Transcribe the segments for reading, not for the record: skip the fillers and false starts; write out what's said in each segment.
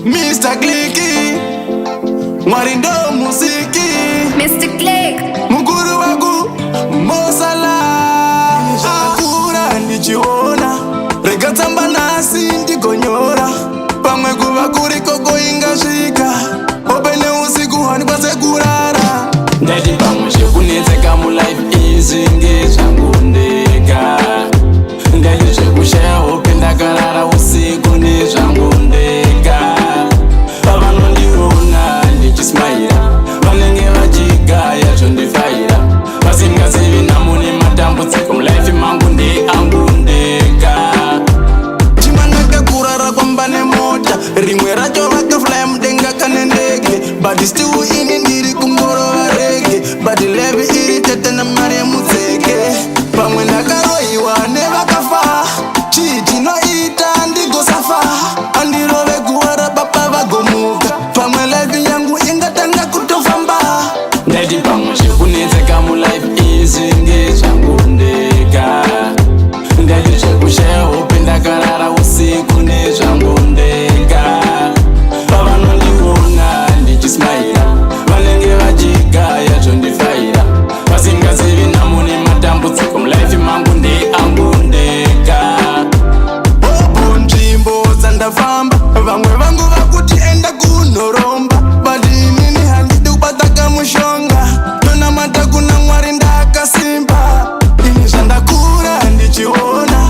Mr. Clicky, Mwarindo Musiki, Mr. Click, mukuru waku Mosala. Akura nichiona rega tsamba nasi ndigonyora pamwe kuva kuri koko ingasvika opene usiku hani kwase kurara ndati pamwe zvekunetseka mulife izi ngezvangu ndega ndati zvekushaya hope ndakarara usiku nezvangu ndega pavanondiona ndichismaira vanenge vachigaya zvondifaira vasingazivi nhamo nematambudziko mulife mangu ndeangu ndega chimangaka kurara kwamba nemota rimwe racho vakaflya mudenga kane ndege but still ini ndiri kungorova rege but levi iri tete namari yemudzeke pamwe ndakaroyiwa nevakafa chii chinoita ndigosafa andirove kuwara baba vagomuka pamwe life yangu ingatanga kutofamba ndati pamwe zvekunetseka mulife izi ngezvangu ndega ndati zvekushaya hope ndakarara usiku nezvangu ndega pavanondiona ndichismaira vanenge vachigaya zvondifaira vasingazivi nhamo nematambudziko mulife mangu ndeangu ndega opo nzvimbo dzandafamba vamwe vangu vakuti enda kunoromba but inini handidi kubata kamushonga ndonamata kuna mwari ndakasimba ini zvandakura ndichiona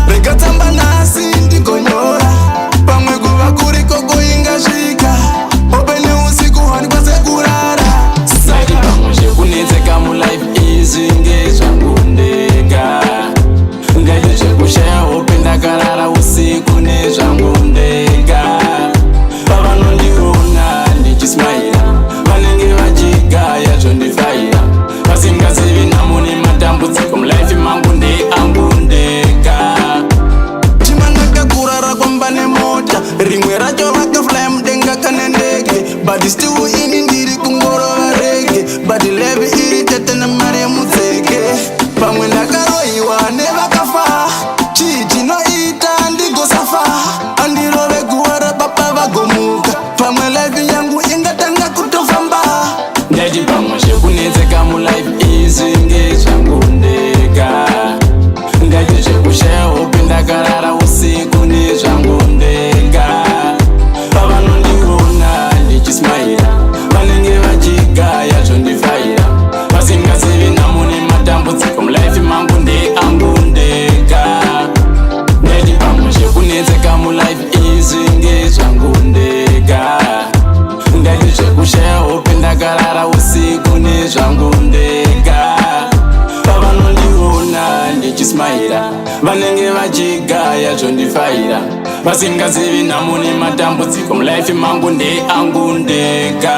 rega tsamba nasi ndigonyora pamwe kuva kuri koko ingasvika opene usiku hani kwase kurara saki pamwe zvekunetseka mulife izi ngezvangu ndega ngati zvekushaya hope ndakarara usiku nezvangu ndega pavanondiona ndichismaira vanenge vachigaya zvondifaira vasingazivi nhamo nematambudziko mulife mangu ndeangu ndega chimangaka kurara kwamba nemota rimwe racho vakaflya mudenga kane ndege but still ini ndiri kungorova rege but levi iri tete namari yemudzeke pamwe ndakaroyiwa nevakafa chii chinoita ndigosafa andirove kuwara baba vagomuka pamwe life yangu ingatanga kutofamba ndati pamwe zvekunetseka mulife izi ngezvangu ndega ndati zvekushaya hope ndakarara usiku nezvangu ndega pavanondiona ndichismaira vanenge vachigaya zvondifaira vasingazivi nhamo nematambudziko mulife mangu ndeangu ndega ndati pamwe zvekunetseka mulife izi ngezvangu ndega ndati zvekushaya hope ndakarara usiku nezvangu ndega pavanondiona ndichismaira vanenge vachigaya zvondifaira vasingazivi nhamo nematambudziko mulife mangu ndeangu ndega.